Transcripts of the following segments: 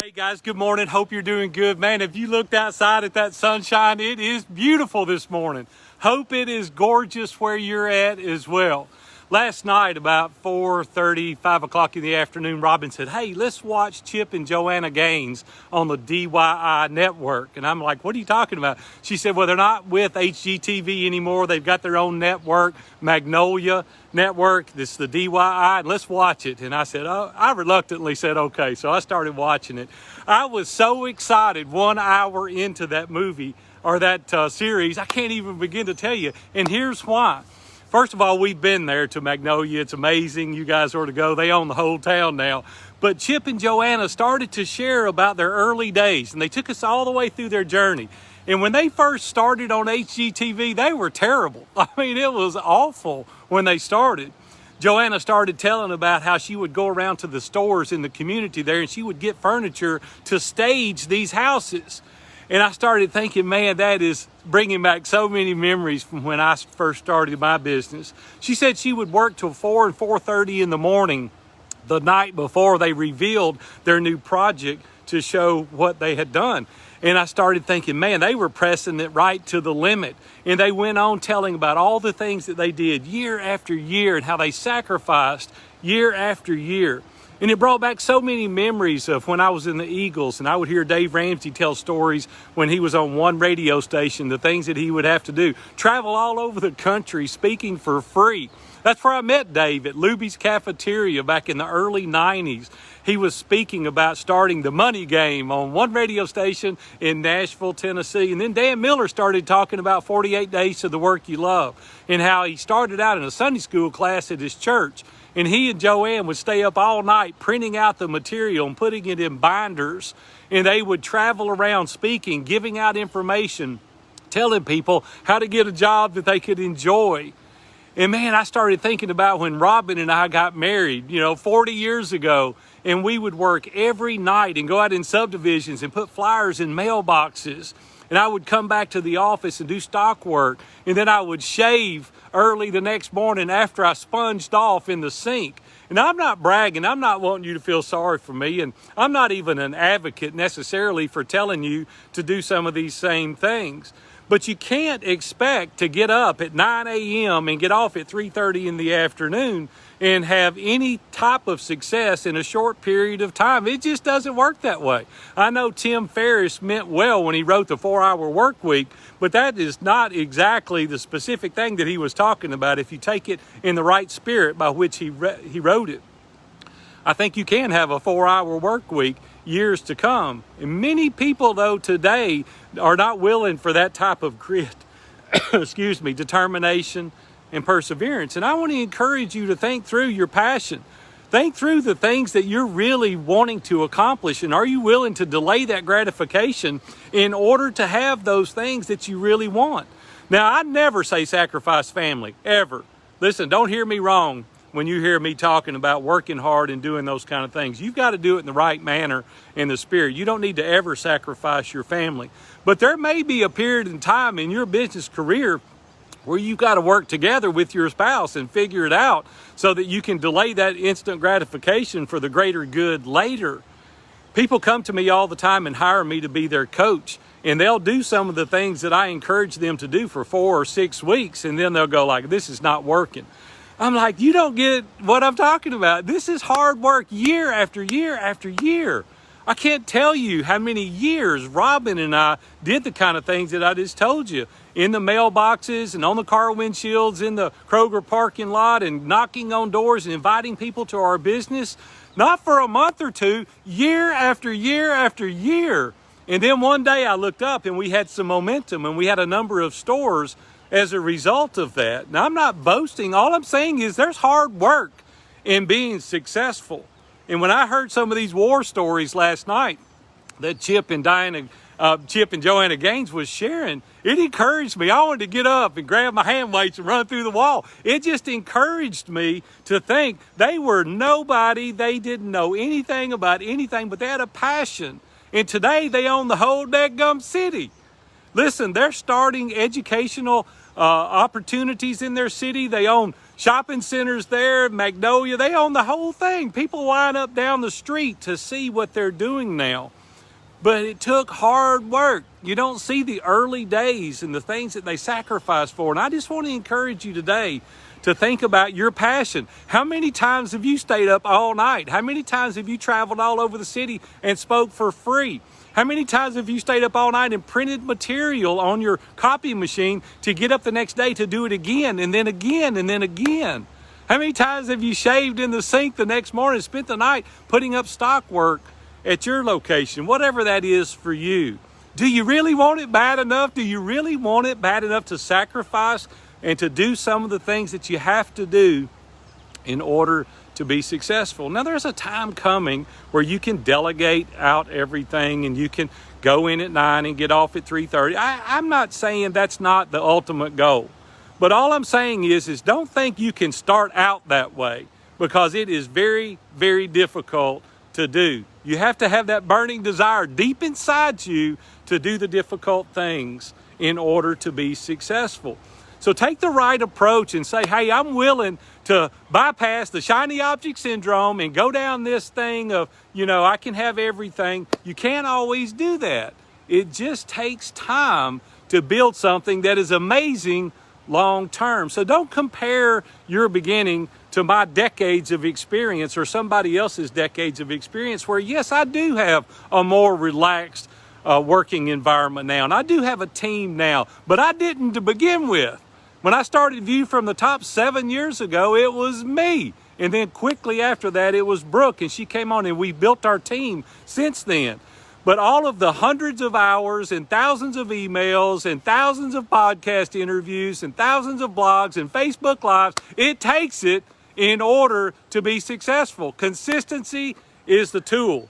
Hey guys, good morning. Hope you're doing good. Man, if you looked outside at that sunshine, it is beautiful this morning. Hope it is gorgeous where you're at as well. Last night, about 4:30, 5 o'clock in the afternoon, Robin said, hey, let's watch Chip and Joanna Gaines on the DYI network. And I'm like, what are you talking about? She said, well, they're not with HGTV anymore. They've got their own network, Magnolia Network. This is the DYI, and let's watch it. And I said, oh, I reluctantly said, okay. So I started watching it. I was so excited 1 hour into that movie or that series. I can't even begin to tell you. And here's why. First of all, we've been there to Magnolia. It's amazing. You guys ought to go. They own the whole town now. But Chip and Joanna started to share about their early days, and they took us all the way through their journey. And when they first started on HGTV, they were terrible. I mean, it was awful when they started. Joanna started telling about how she would go around to the stores in the community there, and she would get furniture to stage these houses. And I started thinking, man, that is bringing back so many memories from when I first started my business. She said she would work till 4 and 4:30 in the morning the night before they revealed their new project to show what they had done. And I started thinking, man, they were pressing it right to the limit. And they went on telling about all the things that they did year after year and how they sacrificed year after year. And it brought back so many memories of when I was in the Eagles, and I would hear Dave Ramsey tell stories when he was on one radio station, the things that he would have to do. Travel all over the country speaking for free. That's where I met Dave, at Luby's Cafeteria back in the early 90s. He was speaking about starting the money game on one radio station in Nashville, Tennessee. And then Dan Miller started talking about 48 Days to the Work You Love and how he started out in a Sunday school class at his church. And he and Joanne would stay up all night printing out the material and putting it in binders. And they would travel around speaking, giving out information, telling people how to get a job that they could enjoy. And man, I started thinking about when Robin and I got married, 40 years ago. And we would work every night and go out in subdivisions and put flyers in mailboxes. And I would come back to the office and do stock work. And then I would shave early the next morning after I sponged off in the sink. And I'm not bragging. I'm not wanting you to feel sorry for me. And I'm not even an advocate necessarily for telling you to do some of these same things. But you can't expect to get up at 9 a.m. and get off at 3:30 in the afternoon and have any type of success in a short period of time. It just doesn't work that way. I know Tim Ferriss meant well when he wrote the 4-Hour Work Week, but that is not exactly the specific thing that he was talking about if you take it in the right spirit by which he wrote it. I think you can have a 4-hour work week years to come. And many people, though, today are not willing for that type of grit, determination and perseverance. And I want to encourage you to think through your passion. Think through the things that you're really wanting to accomplish. And are you willing to delay that gratification in order to have those things that you really want? Now, I never say sacrifice family, ever. Listen, don't hear me wrong when you hear me talking about working hard and doing those kind of things. You've got to do it in the right manner in the spirit. You don't need to ever sacrifice your family. But there may be a period in time in your business career where you've got to work together with your spouse and figure it out so that you can delay that instant gratification for the greater good later. People come to me all the time and hire me to be their coach, and they'll do some of the things that I encourage them to do for 4 or 6 weeks, and then they'll go like, this is not working. I'm like, you don't get what I'm talking about. This is hard work year after year after year. I can't tell you how many years Robin and I did the kind of things that I just told you. In the mailboxes and on the car windshields, in the Kroger parking lot, and knocking on doors and inviting people to our business. Not for a month or two, year after year after year. And then one day I looked up and we had some momentum and we had a number of stores as a result of that. Now, I'm not boasting. All I'm saying is there's hard work in being successful. And when I heard some of these war stories last night that Chip and Joanna Gaines was sharing, it encouraged me. I wanted to get up and grab my hand weights and run through the wall. It just encouraged me to think they were nobody. They didn't know anything about anything, but they had a passion. And today they own the whole dadgum city. Listen, they're starting educational opportunities in their city. They own shopping centers there, Magnolia. They own the whole thing. People line up down the street to see what they're doing now. But it took hard work. You don't see the early days and the things that they sacrificed for. And I just want to encourage you today to think about your passion. How many times have you stayed up all night? How many times have you traveled all over the city and spoke for free? How many times have you stayed up all night and printed material on your copy machine to get up the next day to do it again and then again and then again? How many times have you shaved in the sink the next morning and spent the night putting up stock work at your location, whatever that is for you? Do you really want it bad enough? Do you really want it bad enough to sacrifice and to do some of the things that you have to do in order to be successful? Now, there's a time coming where you can delegate out everything and you can go in at 9 and get off at 3:30. I'm not saying that's not the ultimate goal. But all I'm saying is don't think you can start out that way, because it is very, very difficult to do. You have to have that burning desire deep inside you to do the difficult things in order to be successful. So take the right approach and say, hey, I'm willing to bypass the shiny object syndrome and go down this thing of, I can have everything. You can't always do that. It just takes time to build something that is amazing long term. So don't compare your beginning to my decades of experience or somebody else's decades of experience, where yes, I do have a more relaxed working environment now, and I do have a team now, but I didn't to begin with. When I started View from the Top 7 years ago, it was me. And then quickly after that, it was Brooke, and she came on, and we built our team since then. But all of the hundreds of hours and thousands of emails and thousands of podcast interviews and thousands of blogs and Facebook Lives, it takes it in order to be successful. Consistency is the tool.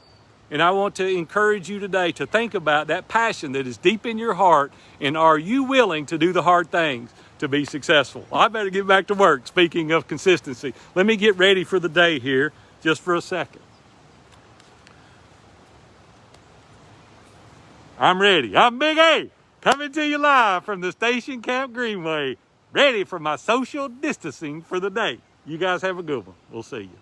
And I want to encourage you today to think about that passion that is deep in your heart, and are you willing to do the hard things to be successful? Well, I better get back to work. Speaking of consistency, let me get ready for the day here just for a second. I'm ready. I'm Big A, coming to you live from the Station Camp Greenway, ready for my social distancing for the day. You guys have a good one. We'll see you.